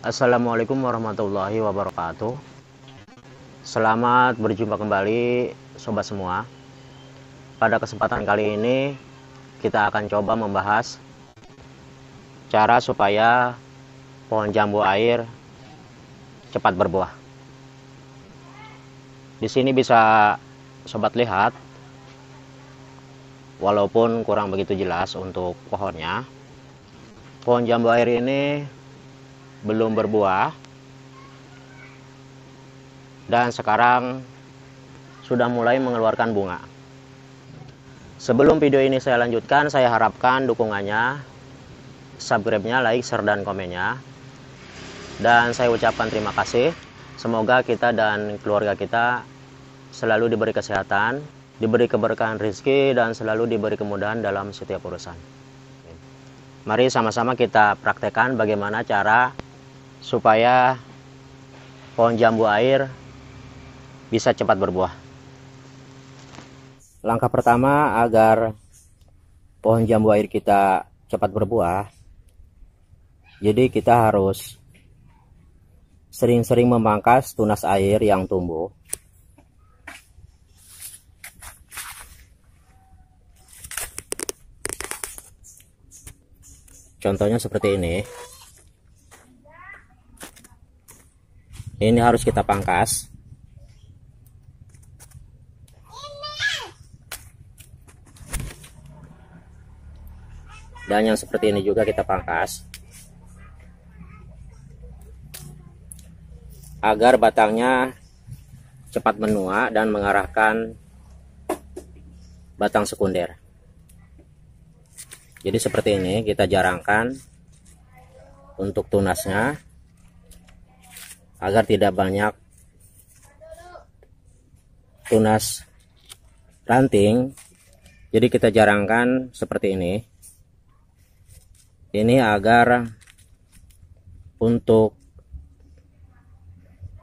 Assalamualaikum warahmatullahi wabarakatuh. Selamat berjumpa kembali sobat semua. Pada kesempatan kali ini kita akan coba membahas cara supaya pohon jambu air cepat berbuah. Di sini bisa sobat lihat, walaupun kurang begitu jelas untuk pohonnya, pohon jambu air ini belum berbuah dan sekarang sudah mulai mengeluarkan bunga. Sebelum video ini saya lanjutkan, saya harapkan dukungannya, subscribe-nya, like, share, dan komennya. Dan saya ucapkan terima kasih. Semoga kita dan keluarga kita selalu diberi kesehatan, diberi keberkahan rezeki, dan selalu diberi kemudahan dalam setiap urusan. Mari sama-sama kita praktekkan bagaimana cara supaya pohon jambu air bisa cepat berbuah. Langkah pertama agar pohon jambu air kita cepat berbuah, jadi kita harus sering-sering memangkas tunas air yang tumbuh. Contohnya seperti ini. Ini harus kita pangkas. Dan yang seperti ini juga kita pangkas, agar batangnya cepat menua dan mengarahkan batang sekunder. Jadi seperti ini kita jarangkan untuk tunasnya agar tidak banyak tunas ranting. Jadi kita jarangkan seperti ini. Ini agar untuk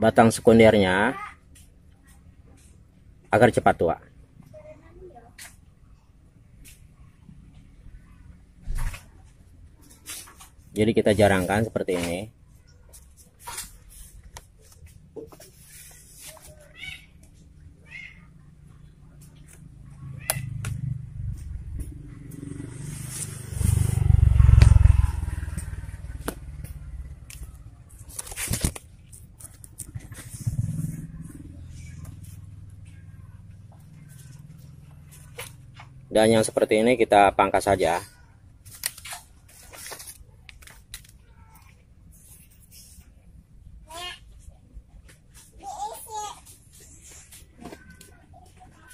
batang sekundernya agar cepat tua. Jadi kita jarangkan seperti ini. Dan yang seperti ini kita pangkas saja.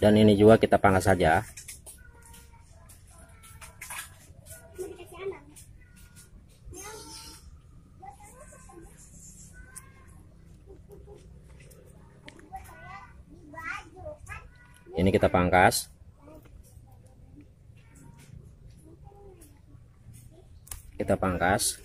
Dan ini juga kita pangkas saja. Ini kita pangkas. Kita pangkas.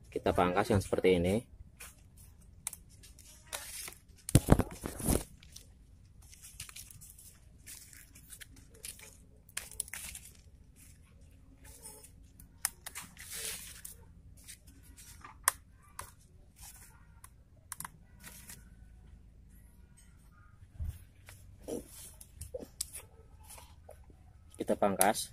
Kita pangkas yang seperti ini. Kita pangkas.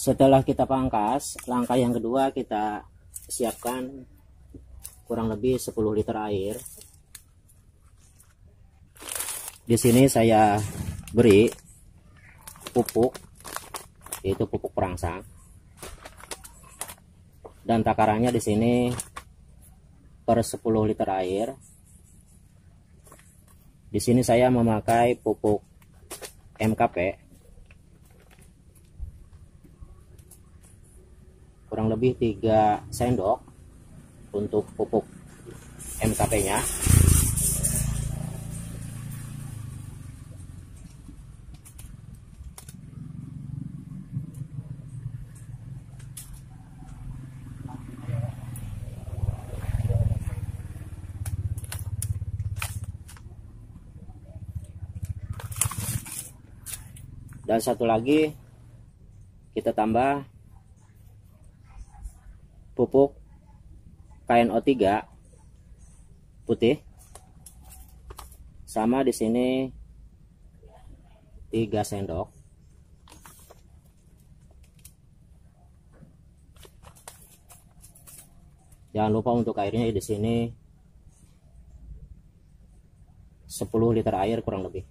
Setelah kita pangkas, langkah yang kedua kita siapkan kurang lebih 10 liter air. Di sini saya beri pupuk, yaitu pupuk perangsang. Dan takarannya di sini per 10 liter air. Di sini saya memakai pupuk MKP kurang lebih 3 sendok untuk pupuk MKP-nya. Dan satu lagi kita tambah pupuk KNO3 putih, sama di sini 3 sendok. Jangan lupa untuk airnya di sini 10 liter air kurang lebih.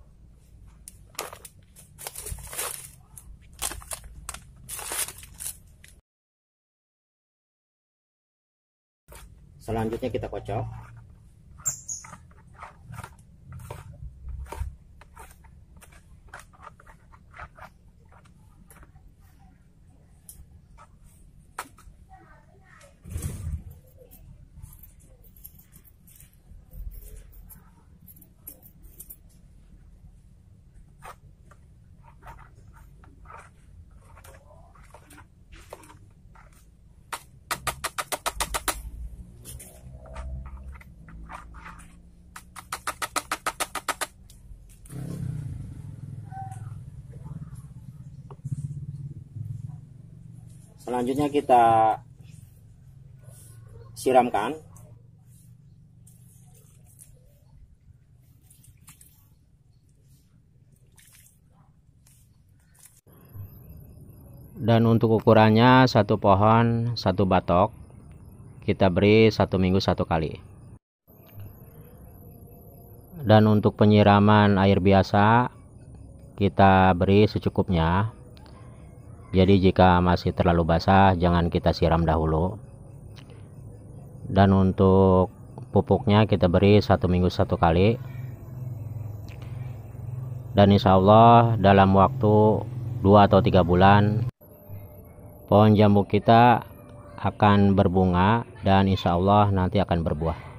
Selanjutnya kita kocok. Selanjutnya kita siramkan. Dan untuk ukurannya satu pohon satu batok, kita beri 1 minggu 1 kali. Dan untuk penyiraman air biasa kita beri secukupnya. Jadi jika masih terlalu basah jangan kita siram dahulu. Dan untuk pupuknya kita beri 1 minggu 1 kali. Dan insya Allah dalam waktu 2 atau 3 bulan pohon jambu kita akan berbunga dan insya Allah nanti akan berbuah.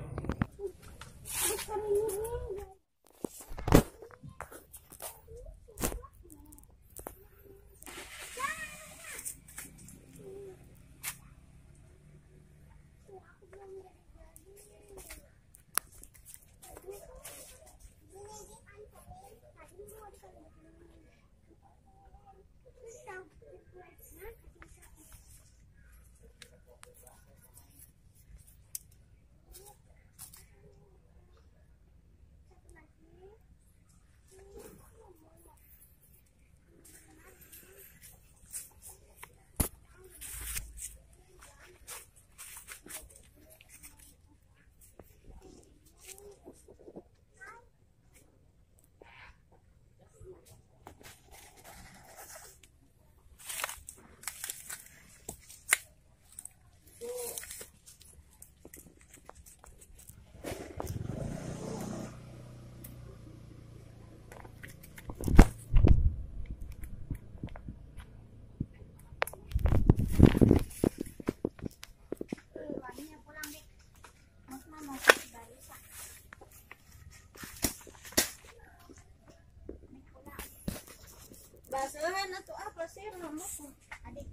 Basahan atau apa sih rambutku? Adik.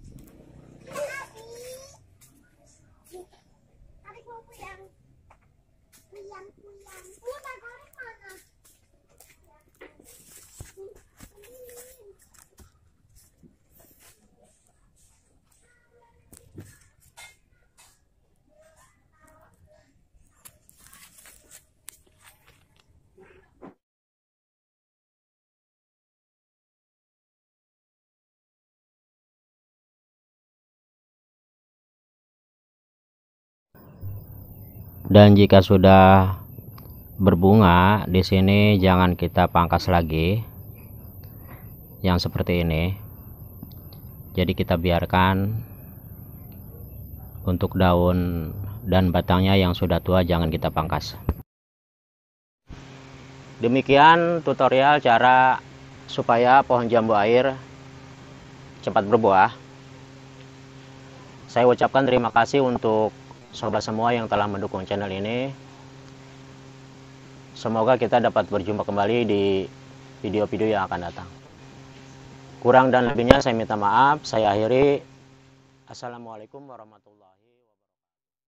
Adik mau puyang. Puyang. Puyang mana? Dan jika sudah berbunga di sini jangan kita pangkas lagi yang seperti ini. Jadi kita biarkan untuk daun dan batangnya yang sudah tua jangan kita pangkas. Demikian tutorial cara supaya pohon jambu air cepat berbuah. Saya ucapkan terima kasih untuk sobat semua yang telah mendukung channel ini. Semoga kita dapat berjumpa kembali di video-video yang akan datang. Kurang dan lebihnya saya minta maaf. Saya akhiri. Assalamualaikum warahmatullahi wabarakatuh.